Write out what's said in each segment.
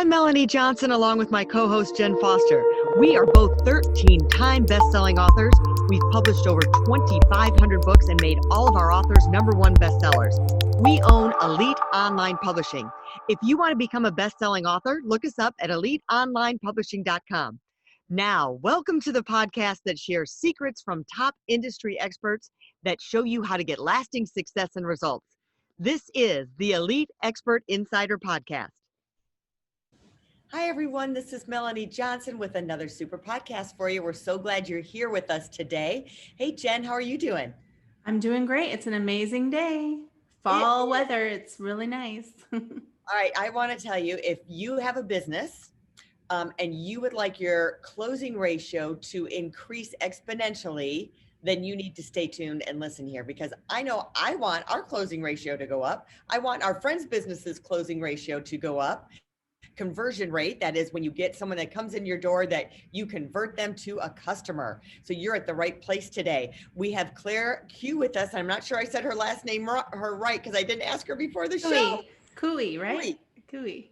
I'm Melanie Johnson along with my co-host Jen Foster. We are both 13-time best-selling authors. We've published over 2,500 books and made all of our authors #1 bestsellers. We own Elite Online Publishing. If you want to become a best-selling author, look us up at eliteonlinepublishing.com. Now, welcome to the podcast that shares secrets from top industry experts that show you how to get lasting success and results. This is the Elite Expert Insider Podcast. Hi, everyone. This is Melanie Johnson with another super podcast for you. We're so glad you're here with us today. Hey, Jen, how are you doing? I'm doing great. It's an amazing day. Fall weather. It's really nice. All right. I want to tell you, if you have a business and you would like your closing ratio to increase exponentially, then you need to stay tuned and listen here, because I know I want our closing ratio to go up. I want our friends' businesses' closing ratio to go up. Conversion rate, that is when you get someone that comes in your door that you convert them to a customer. So you're at the right place today. We have Clare Cui with us. I'm not sure I said her last name right because I didn't ask her before the show. Cui, right? Cui.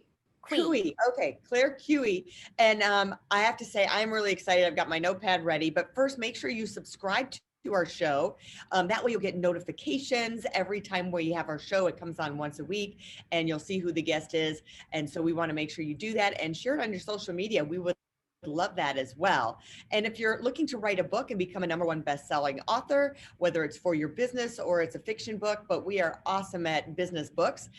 Okay, Clare Cui. And I have to say, I'm really excited. I've got my notepad ready, but first make sure you subscribe to our show. That way you'll get notifications every time we have our show. It comes on once a week and you'll see who the guest is. And so we want to make sure you do that and share it on your social media. We would love that as well. And if you're looking to write a book and become a #1 best-selling author, whether it's for your business or it's a fiction book, but we are awesome at business books,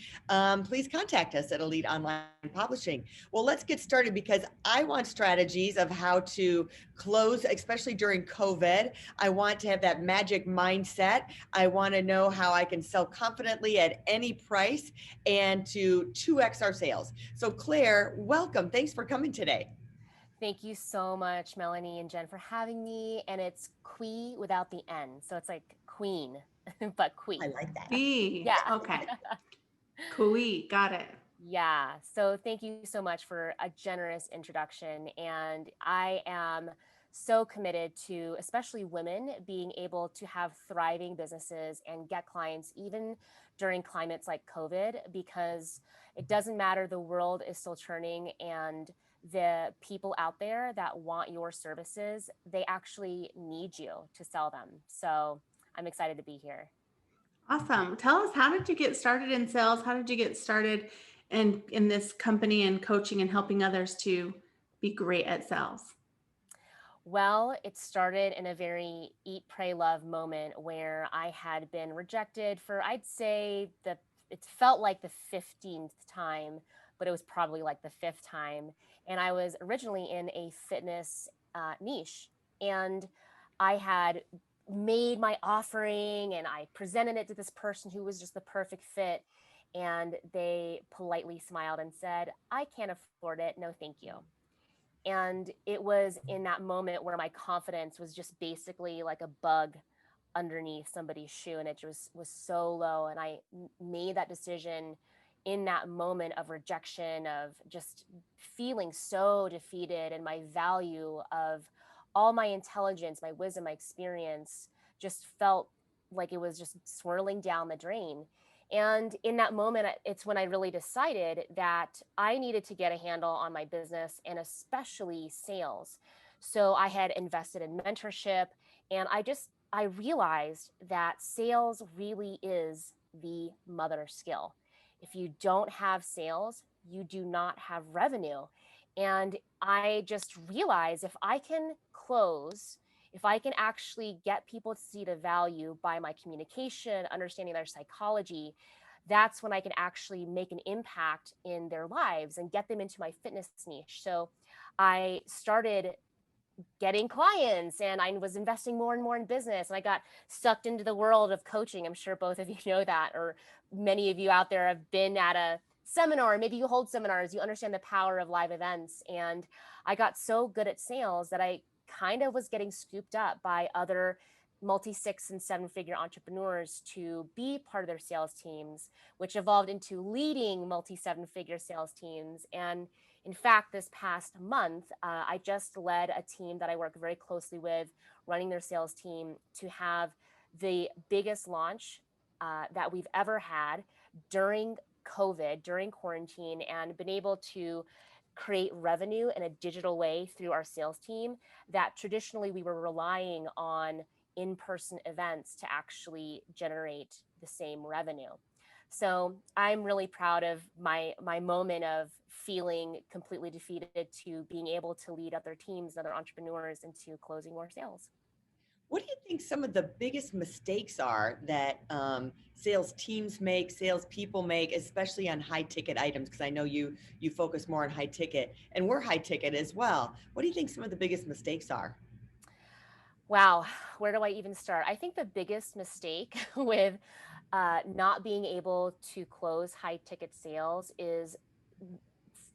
please contact us at Elite Online Publishing. Well, let's get started because I want strategies of how to close, especially during COVID. I want to have that magic mindset. I want to know how I can sell confidently at any price and to 2x our sales. So Clare, welcome. Thanks for coming today. Thank you so much, Melanie and Jen, for having me. And it's Cui without the N. So it's like queen, but Cui. I like that. Yeah. Okay. Cui. Got it. Yeah. So thank you so much for a generous introduction. And I am so committed to, especially women, being able to have thriving businesses and get clients even during climates like COVID, because it doesn't matter. The world is still turning, and the people out there that want your services, they actually need you to sell them. So I'm excited to be here. Awesome. Tell us, how did you get started in sales? How did you get started in this company and coaching and helping others to be great at sales? Well, it started in a very eat, pray, love moment where I had been rejected for, I'd say it felt like the 15th time, but it was probably like the 5th time. And I was originally in a fitness niche, and I had made my offering and I presented it to this person who was just the perfect fit. And they politely smiled and said, "I can't afford it. No, thank you." And it was in that moment where my confidence was just basically like a bug underneath somebody's shoe, and it just was so low. And I made that decision in that moment of rejection, of just feeling so defeated, and my value of all my intelligence, my wisdom, my experience just felt like it was just swirling down the drain. And in that moment, it's when I really decided that I needed to get a handle on my business and especially sales. So I had invested in mentorship, and I realized that sales really is the mother skill. If you don't have sales, you do not have revenue. And I just realized if I can close, if I can actually get people to see the value by my communication, understanding their psychology, that's when I can actually make an impact in their lives and get them into my fitness niche. So I started getting clients, and I was investing more and more in business, and I got sucked into the world of coaching. I'm sure both of you know that, or many of you out there have been at a seminar, maybe you hold seminars, you understand the power of live events. And I got so good at sales that I kind of was getting scooped up by other multi-6 and 7-figure entrepreneurs to be part of their sales teams, which evolved into leading multi-7-figure sales teams. And in fact, this past month, I just led a team that I work very closely with, running their sales team, to have the biggest launch that we've ever had during COVID, during quarantine, and been able to create revenue in a digital way through our sales team that traditionally we were relying on in-person events to actually generate the same revenue. So I'm really proud of my moment of feeling completely defeated to being able to lead other teams, other entrepreneurs into closing more sales. What do you think some of the biggest mistakes are that sales teams make, sales people make, especially on high ticket items? Because I know you focus more on high ticket, and we're high ticket as well. What do you think some of the biggest mistakes are? Wow, where do I even start? I think the biggest mistake with not being able to close high ticket sales is,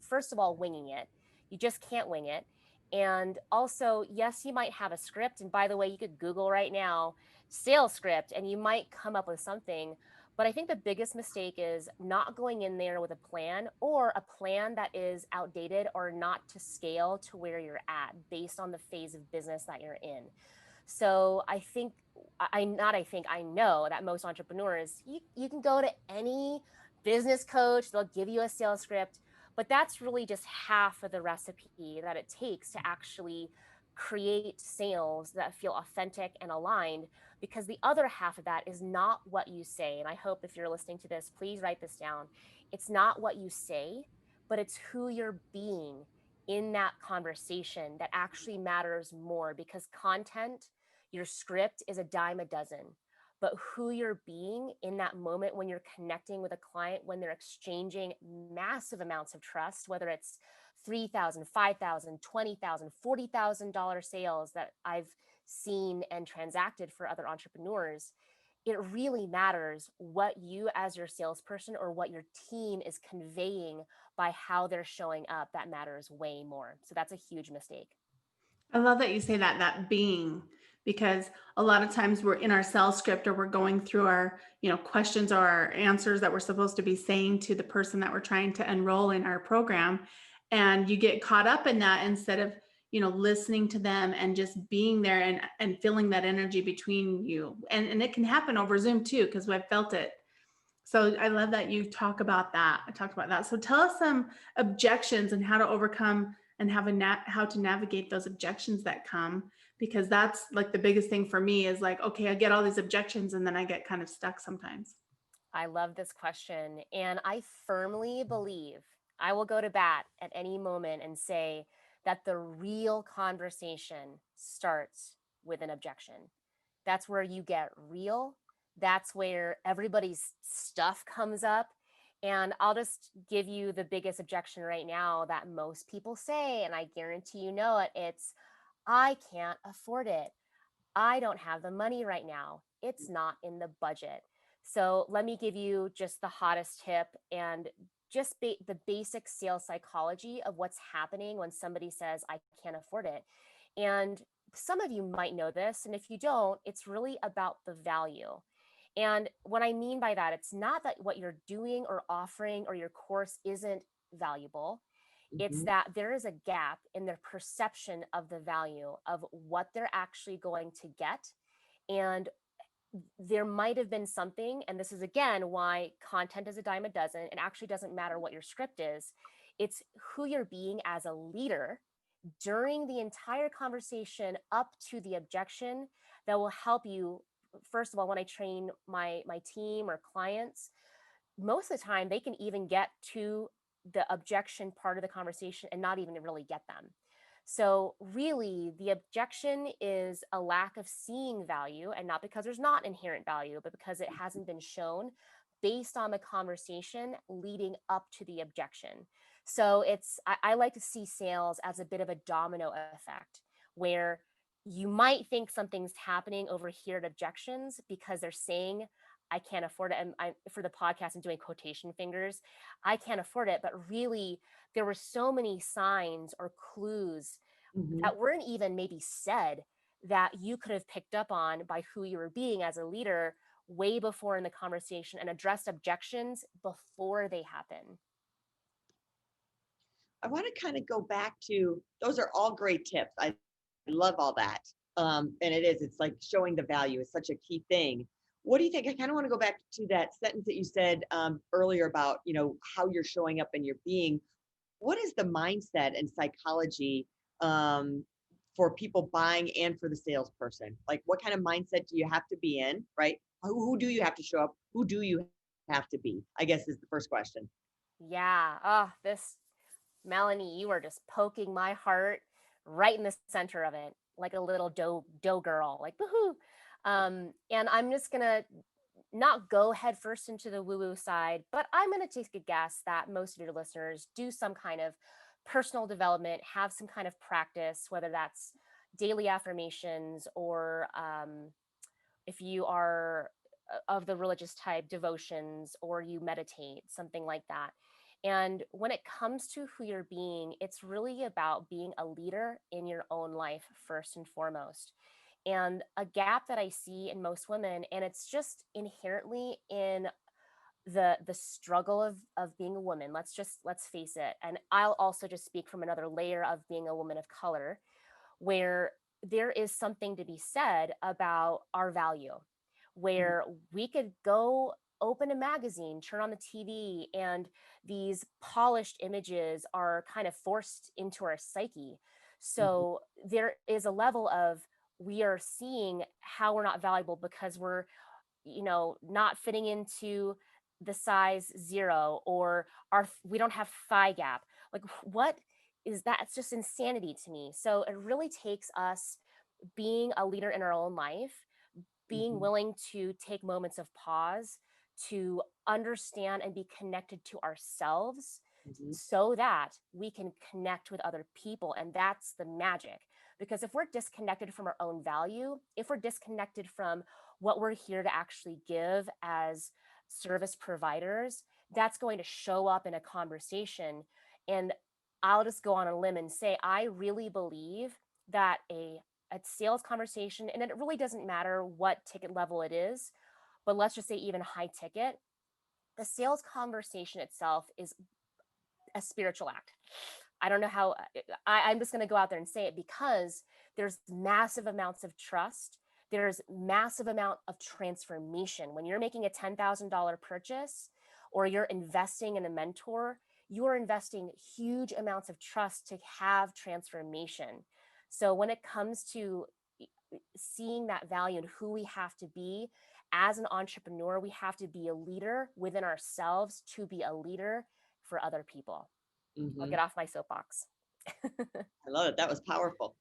first of all, winging it. You just can't wing it. And also, yes, you might have a script. And by the way, you could Google right now sales script and you might come up with something. But I think the biggest mistake is not going in there with a plan, or a plan that is outdated or not to scale to where you're at based on the phase of business that you're in. So I know that most entrepreneurs, you can go to any business coach, they'll give you a sales script, but that's really just half of the recipe that it takes to actually create sales that feel authentic and aligned, because the other half of that is not what you say. And I hope if you're listening to this, please write this down. It's not what you say, but it's who you're being in that conversation that actually matters more, because content, your script, is a dime a dozen. But who you're being in that moment when you're connecting with a client, when they're exchanging massive amounts of trust, whether it's $3,000, $5,000, $20,000, $40,000 sales that I've seen and transacted for other entrepreneurs, it really matters what you as your salesperson or what your team is conveying by how they're showing up. That matters way more. So that's a huge mistake. I love that you say that being, because a lot of times we're in our sales script, or we're going through our, questions or our answers that we're supposed to be saying to the person that we're trying to enroll in our program. And you get caught up in that instead of, listening to them and just being there and feeling that energy between you. And it can happen over Zoom too, because we've felt it. So I love that you talk about that. I talked about that. So tell us some objections and how to overcome and how to navigate those objections that come, because that's like the biggest thing for me is like, okay, I get all these objections and then I get kind of stuck sometimes. I love this question. And I firmly believe I will go to bat at any moment and say that the real conversation starts with an objection. That's where you get real. That's where everybody's stuff comes up. And I'll just give you the biggest objection right now that most people say, and I guarantee you know it. It's, I can't afford it. I don't have the money right now. It's not in the budget. So let me give you just the hottest tip and just the basic sales psychology of what's happening when somebody says, I can't afford it. And some of you might know this. And if you don't, it's really about the value. And what I mean by that, it's not that what you're doing or offering or your course isn't valuable. It's Mhm. that there is a gap in their perception of the value of what they're actually going to get. And there might have been something, and this is again why content is a dime a dozen. It actually doesn't matter what your script is, it's who you're being as a leader during the entire conversation up to the objection that will help you. First of all, when I train my team or clients, most of the time they can even get to the objection part of the conversation and not even really get them. So really the objection is a lack of seeing value, and not because there's not inherent value, but because it hasn't been shown based on the conversation leading up to the objection. So I like to see sales as a bit of a domino effect, where you might think something's happening over here at objections because they're saying, I can't afford it. And for the podcast, I'm doing quotation fingers. I can't afford it. But really, there were so many signs or clues Mhm. that weren't even maybe said that you could have picked up on by who you were being as a leader way before in the conversation, and addressed objections before they happen. I want to kind of go back to those are all great tips. I love all that. And it's like showing the value is such a key thing. What do you think? I kind of want to go back to that sentence that you said earlier about, how you're showing up and your being. what is the mindset and psychology um, for people buying and for the salesperson? Like, what kind of mindset do you have to be in, right? Who do you have to show up? Who do you have to be? I guess is the first question. Yeah. Oh, this, Melanie, you are just poking my heart right in the center of it, like a little dough girl, like woohoo. And I'm just gonna not go headfirst into the woo woo side, but I'm gonna take a guess that most of your listeners do some kind of personal development, have some kind of practice, whether that's daily affirmations or if you are of the religious type, devotions, or you meditate, something like that. And when it comes to who you're being, it's really about being a leader in your own life, first and foremost. And a gap that I see in most women, and it's just inherently in the struggle of being a woman. Let's face it. And I'll also just speak from another layer of being a woman of color, where there is something to be said about our value, where we could go open a magazine, turn on the TV, and these polished images are kind of forced into our psyche. Mhm. So there is a level of we are seeing how we're not valuable because we're, not fitting into the size 0, or we don't have thigh gap. Like, what is that? It's just insanity to me. So it really takes us being a leader in our own life, being Mhm. willing to take moments of pause to understand and be connected to ourselves Mhm. so that we can connect with other people. And that's the magic. Because if we're disconnected from our own value, if we're disconnected from what we're here to actually give as service providers, that's going to show up in a conversation. And I'll just go on a limb and say, I really believe that a sales conversation, and it really doesn't matter what ticket level it is, but let's just say even high ticket, the sales conversation itself is a spiritual act. I don't know how, I'm just going to go out there and say it, because there's massive amounts of trust. There's massive amount of transformation. When you're making a $10,000 purchase or you're investing in a mentor, you are investing huge amounts of trust to have transformation. So when it comes to seeing that value and who we have to be as an entrepreneur, we have to be a leader within ourselves to be a leader for other people. I'll Mhm. get off my soapbox. I love it. That was powerful.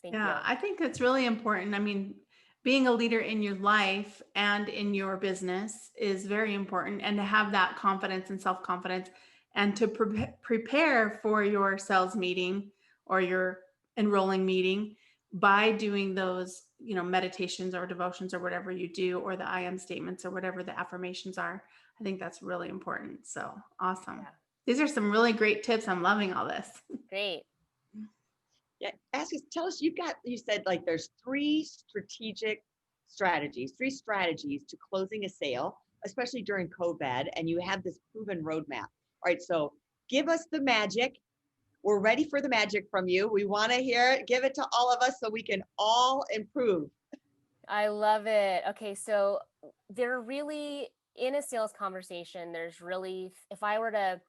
Thank Yeah, you. I think that's really important. I mean, being a leader in your life and in your business is very important, and to have that confidence and self confidence, and to prepare for your sales meeting or your enrolling meeting by doing those, meditations or devotions or whatever you do, or the I am statements or whatever the affirmations are. I think that's really important. So awesome. Yeah, These are some really great tips. I'm loving all this. great. Yeah, tell us, you said like there's three strategies to closing a sale, especially during COVID, and you have this proven roadmap. All right, so give us the magic. We're ready for the magic from you. We want to hear it. Give it to all of us so we can all improve. I love it. Okay, so there really, in a sales conversation, there's really, if I were to,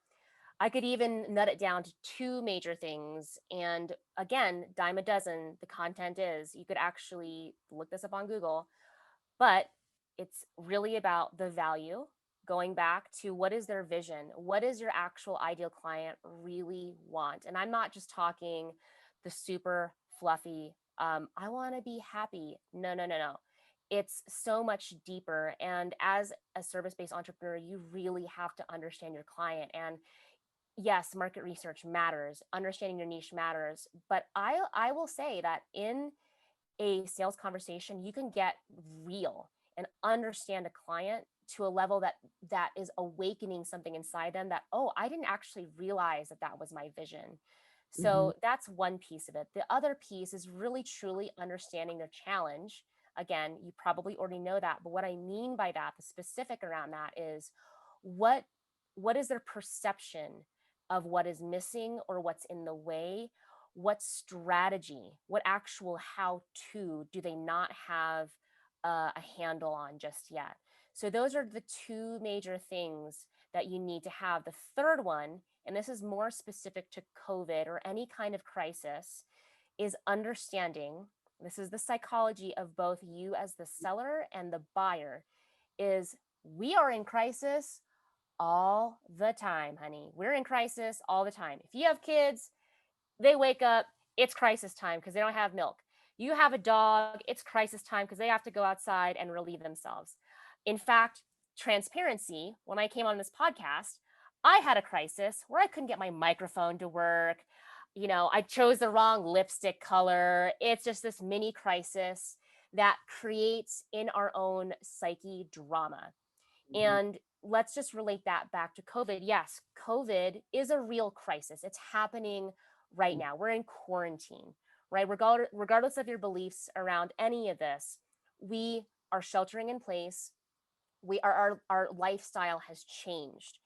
I could even nut it down to two major things. And again, dime a dozen, the content is, you could actually look this up on Google, but it's really about the value, going back to what is their vision? What does your actual ideal client really want? And I'm not just talking the super fluffy, I want to be happy. No, no, no, no. It's so much deeper. And as a service based entrepreneur, you really have to understand your client. And yes, market research matters, understanding your niche matters. But I will say that in a sales conversation, you can get real and understand a client to a level that is awakening something inside them that, oh, I didn't actually realize that that was my vision. Mhm. So that's one piece of it. The other piece is really truly understanding their challenge. Again, you probably already know that, but what I mean by that, the specific around that is what what is their perception of what is missing or what's in the way? What strategy, what actual how to do they not have a handle on just yet? So those are the two major things that you need to have. The third one, and this is more specific to COVID or any kind of crisis, is understanding, this is the psychology of both you as the seller and the buyer, is we are in crisis all the time, honey. We're in crisis all the time. If you have kids, they wake up, it's crisis time because they don't have milk. You have a dog, it's crisis time because they have to go outside and relieve themselves. In fact, transparency, when I came on this podcast, I had a crisis where I couldn't get my microphone to work. I chose the wrong lipstick color. It's just this mini crisis that creates in our own psyche drama. And let's just relate that back to COVID. Yes, COVID is a real crisis. It's happening right now. We're in quarantine, right? Regardless of your beliefs around any of this, we are sheltering in place. Our lifestyle has changed.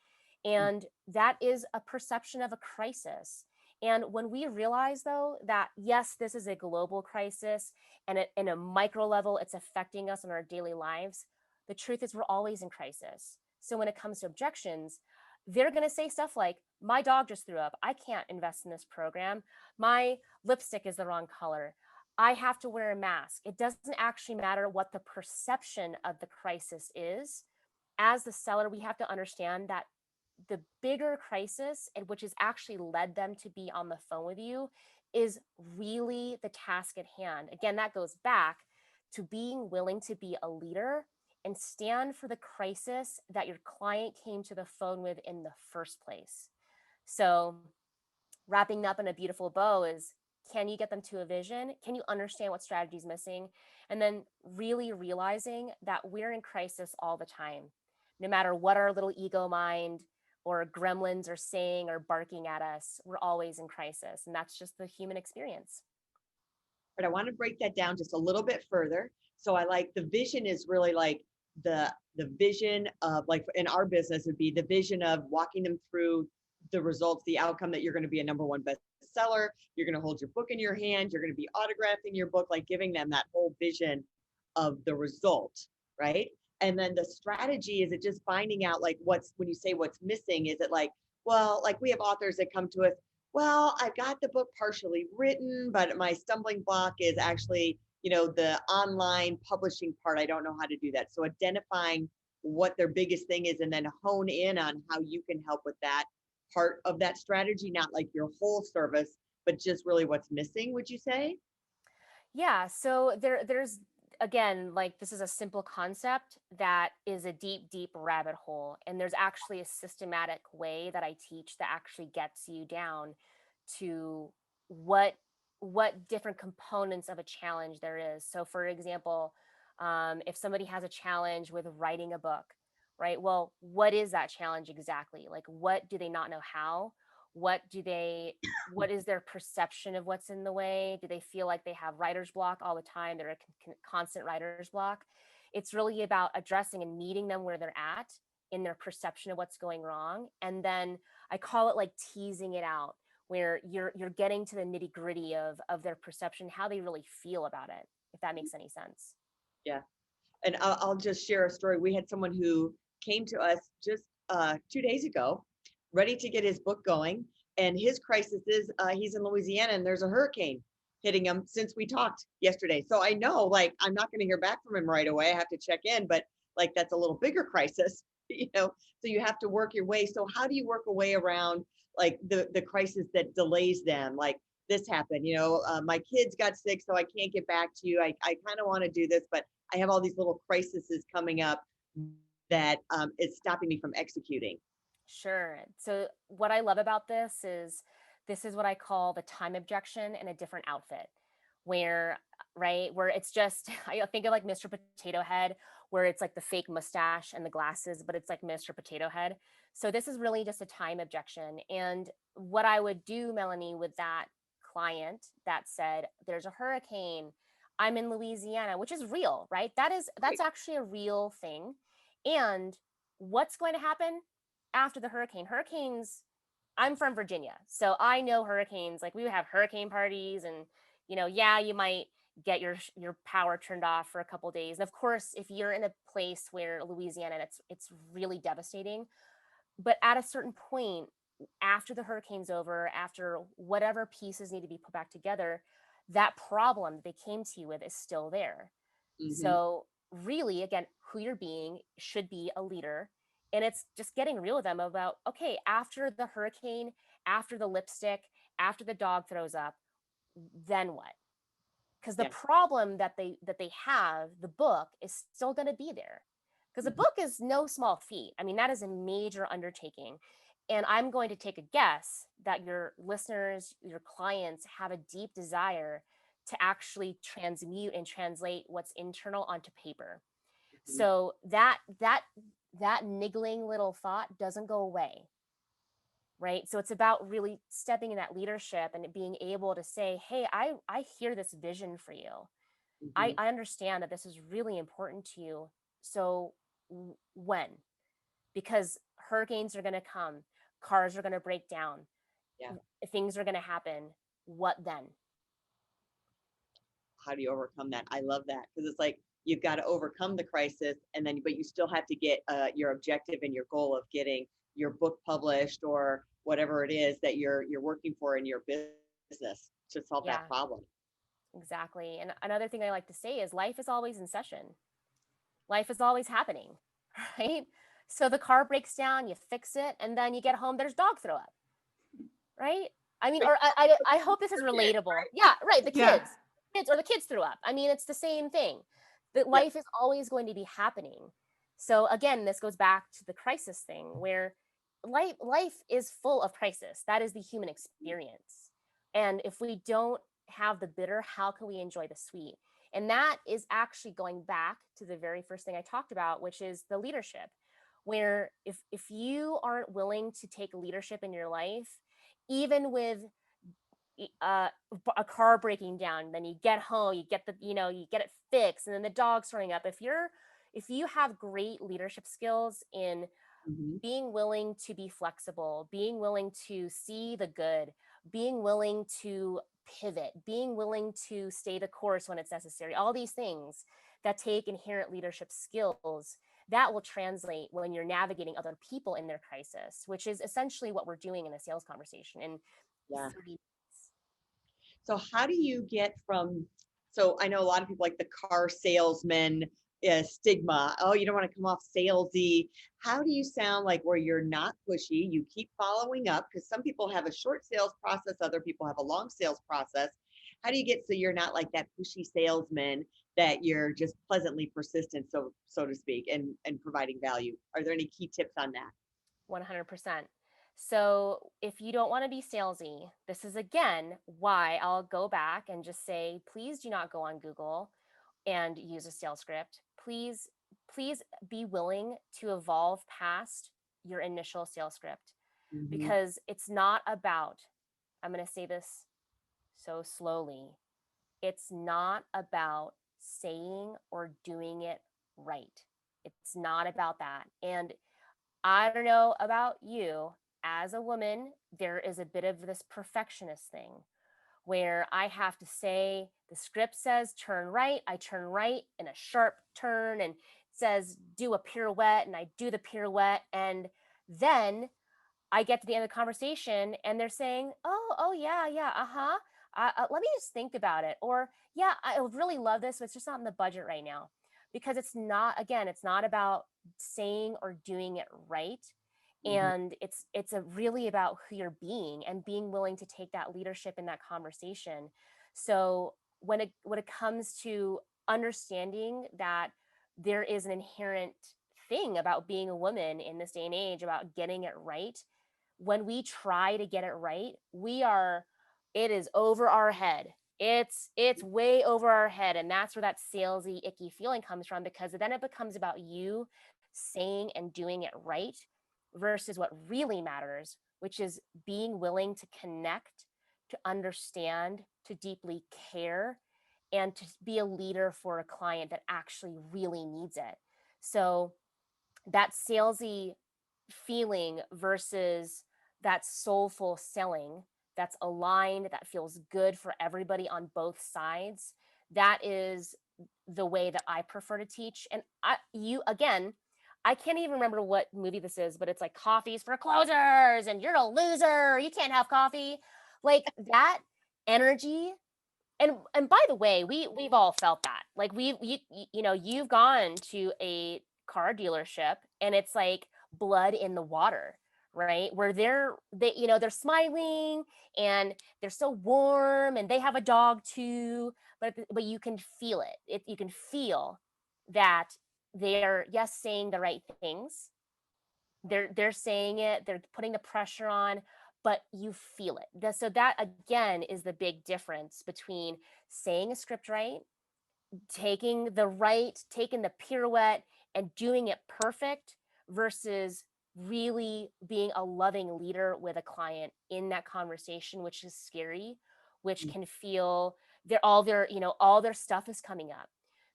And that is a perception of a crisis. And when we realize, though, that yes, this is a global crisis and in a micro level, it's affecting us in our daily lives, the truth is we're always in crisis. So when it comes to objections, they're going to say stuff like, my dog just threw up. I can't invest in this program. My lipstick is the wrong color. I have to wear a mask. It doesn't actually matter what the perception of the crisis is. As the seller, we have to understand that the bigger crisis, and which has actually led them to be on the phone with you, is really the task at hand. Again, that goes back to being willing to be a leader and stand for the crisis that your client came to the phone with in the first place. So wrapping up in a beautiful bow is, can you get them to a vision? Can you understand what strategy is missing? And then really realizing that we're in crisis all the time. No matter what our little ego mind or gremlins are saying or barking at us, we're always in crisis. And that's just the human experience. But I want to break that down just a little bit further. So I like the vision is really like the vision of, like in our business would be the vision of walking them through the results, the outcome that you're going to be a number one bestseller. You're going to hold your book in your hand. You're going to be autographing your book, like giving them that whole vision of the result, right? And then the strategy, is it just finding out like when you say what's missing, is it like, well, like we have authors that come to us, well, I've got the book partially written, but my stumbling block is actually, the online publishing part. I don't know how to do that. So identifying what their biggest thing is and then hone in on how you can help with that part of that strategy, not like your whole service, but just really what's missing, would you say? Yeah, so there's again, like this is a simple concept that is a deep, deep rabbit hole. And there's actually a systematic way that I teach that actually gets you down to what different components of a challenge there is. So for example, if somebody has a challenge with writing a book, right? Well, what is that challenge exactly? Like, what do they not know how? What is their perception of what's in the way? Do they feel like they have writer's block all the time? They're a constant writer's block. It's really about addressing and meeting them where they're at in their perception of what's going wrong. And then I call it like teasing it out, where you're getting to the nitty gritty of their perception, how they really feel about it, if that makes any sense. Yeah. And I'll just share a story. We had someone who came to us just 2 days ago, ready to get his book going. And his crisis is he's in Louisiana and there's a hurricane hitting him since we talked yesterday. So I know, like, I'm not going to hear back from him right away. I have to check in, but like, that's a little bigger crisis, so you have to work your way. So how do you work a way around like the crisis that delays them? Like, this happened, my kids got sick, so I can't get back to you. I kind of want to do this, but I have all these little crises coming up that is stopping me from executing. Sure. So what I love about this is what I call the time objection in a different outfit, where, right, where it's just, I think of like Mr. Potato Head, where it's like the fake mustache and the glasses, but it's like Mr. Potato Head. So this is really just a time objection. And what I would do, Melanie, with that client that said, there's a hurricane, I'm in Louisiana, which is real, right? That's actually a real thing. And what's going to happen after the hurricanes? I'm from Virginia, so I know hurricanes. Like, we would have hurricane parties, and yeah, you might get your power turned off for a couple of days. And of course, if you're in a place where Louisiana, it's really devastating. But at a certain point, after the hurricane's over, after whatever pieces need to be put back together, that problem that they came to you with is still there. Mm-hmm. So really, again, who you're being should be a leader. And it's just getting real with them about, okay, after the hurricane, after the lipstick, after the dog throws up, then what? Because the Yeah. problem that they have, the book, is still going to be there. Because a Mm-hmm. book is no small feat. I mean, that is a major undertaking. And I'm going to take a guess that your listeners, your clients have a deep desire to actually transmute and translate what's internal onto paper. Mm-hmm. So that niggling little thought doesn't go away, right? So it's about really stepping in that leadership and being able to say, hey, I hear this vision for you. Mm-hmm. I understand that this is really important to you. So when? Because hurricanes are going to come, cars are going to break down, Yeah. things are going to happen. What then? How do you overcome that? I love that, because it's like you've got to overcome the crisis, and then but you still have to get your objective and your goal of getting your book published or whatever it is that you're working for in your business to solve Yeah, that problem. exactly. And another thing I like to say is life is always in session. Life is always happening, right? So the car breaks down, you fix it, and then you get home, there's dog throw up, right? I mean, Right. or I hope this is For kids, relatable. right? Yeah, right. The Yeah. kids, or the kids threw up. I mean, it's the same thing. That Yep. life is always going to be happening. So again, this goes back to the crisis thing, where life is full of crisis. That is the human experience. And if we don't have the bitter, how can we enjoy the sweet? And that is actually going back to the very first thing I talked about, which is the leadership. Where if you aren't willing to take leadership in your life, even with uh, a car breaking down, then you get home, you get you get it fixed, and then the dog's throwing up. If you have great leadership skills in Mm-hmm. being willing to be flexible, being willing to see the good, being willing to pivot, being willing to stay the course when it's necessary, all these things that take inherent leadership skills, that will translate when you're navigating other people in their crisis, which is essentially what we're doing in a sales conversation in Yeah. 30 minutes. So how do you get from, so I know a lot of people like the car salesman stigma. Oh, you don't want to come off salesy. How do you sound like where you're not pushy? You keep following up, because some people have a short sales process, other people have a long sales process. How do you get so you're not like that pushy salesman, that you're just pleasantly persistent, so to speak, and providing value? Are there any key tips on that? 100%. So if you don't want to be salesy, this is again why I'll go back and just say, please do not go on Google and use a sales script. Please be willing to evolve past your initial sales script, Mm-hmm. because it's not about, I'm going to say this so slowly, it's not about saying or doing it right. It's not about that. And I don't know about you, as a woman, there is a bit of this perfectionist thing where I have to say, the script says turn right, I turn right in a sharp turn, and it says do a pirouette, and I do the pirouette. And then I get to the end of the conversation and they're saying, oh yeah, yeah, uh-huh. Let me just think about it. Or, yeah, I would really love this, but it's just not in the budget right now. Because it's not, again, it's not about saying or doing it right. Mm-hmm. And it's really about who you're being and being willing to take that leadership in that conversation. So when it comes to understanding that there is an inherent thing about being a woman in this day and age, about getting it right, when we try to get it right, it is over our head. It's way over our head. And that's where that salesy, icky feeling comes from, because then it becomes about you saying and doing it right versus what really matters, which is being willing to connect, to understand, to deeply care, and to be a leader for a client that actually really needs it. So that salesy feeling versus that soulful selling that's aligned, that feels good for everybody on both sides, that is the way that I prefer to teach. And you, again, I can't even remember what movie this is, but it's like coffee's for closers and you're a loser. You can't have coffee. Like that energy. And by the way, we've all felt that. Like you've gone to a car dealership and it's like blood in the water, right? Where they're smiling and they're so warm and they have a dog too, but you can feel it. You can feel that they're, yes, saying the right things. They're saying it, they're putting the pressure on, but you feel it. So that again is the big difference between saying a script right, taking the pirouette and doing it perfect versus really being a loving leader with a client in that conversation, which is scary, which can feel all their stuff is coming up.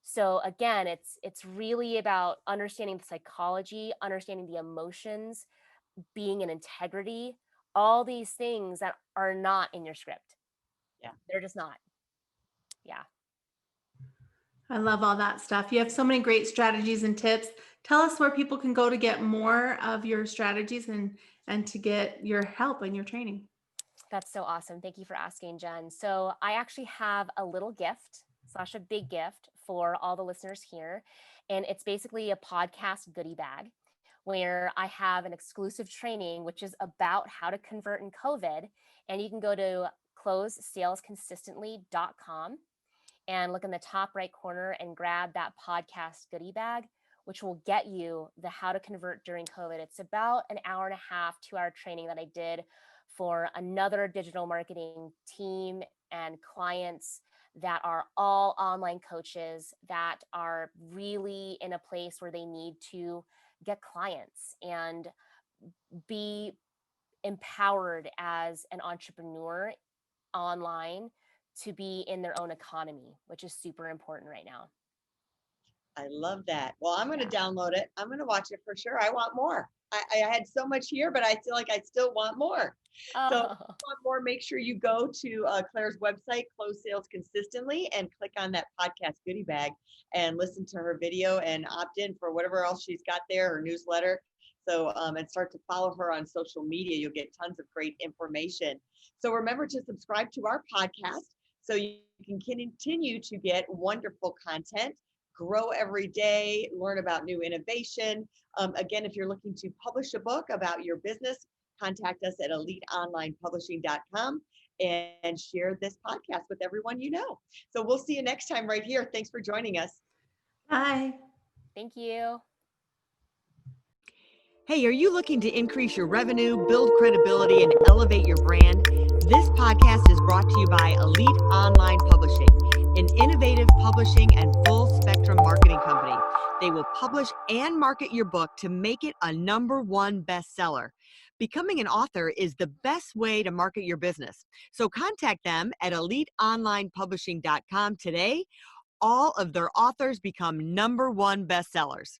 So again, it's really about understanding the psychology, understanding the emotions, being in integrity, all these things that are not in your script. Yeah. They're just not. Yeah. I love all that stuff. You have so many great strategies and tips. Tell us where people can go to get more of your strategies and to get your help and your training. That's so awesome. Thank you for asking, Jen. So I actually have a little gift / a big gift for all the listeners here. And it's basically a podcast goodie bag where I have an exclusive training, which is about how to convert in COVID. And you can go to closesalesconsistently.com and look in the top right corner and grab that podcast goodie bag, which will get you the how to convert during COVID. It's about an hour and a half, 2-hour training that I did for another digital marketing team and clients that are all online coaches that are really in a place where they need to get clients and be empowered as an entrepreneur online to be in their own economy, which is super important right now. I love that. Well, I'm going to download it. I'm going to watch it for sure. I want more. I had so much here, but I feel like I still want more. So if you want more, make sure you go to Claire's website, Close Sales Consistently, and click on that podcast goodie bag and listen to her video and opt in for whatever else she's got there, her newsletter. So, and start to follow her on social media. You'll get tons of great information. So remember to subscribe to our podcast so you can continue to get wonderful content, grow every day, learn about new innovation. Again, if you're looking to publish a book about your business, contact us at eliteonlinepublishing.com and share this podcast with everyone you know. So we'll see you next time right here. Thanks for joining us. Bye. Thank you. Hey, are you looking to increase your revenue, build credibility, and elevate your brand? This podcast is brought to you by Elite Online Publishing, an innovative publishing and full spectrum marketing company. They will publish and market your book to make it a #1 bestseller. Becoming an author is the best way to market your business. So contact them at eliteonlinepublishing.com today. All of their authors become #1 bestsellers.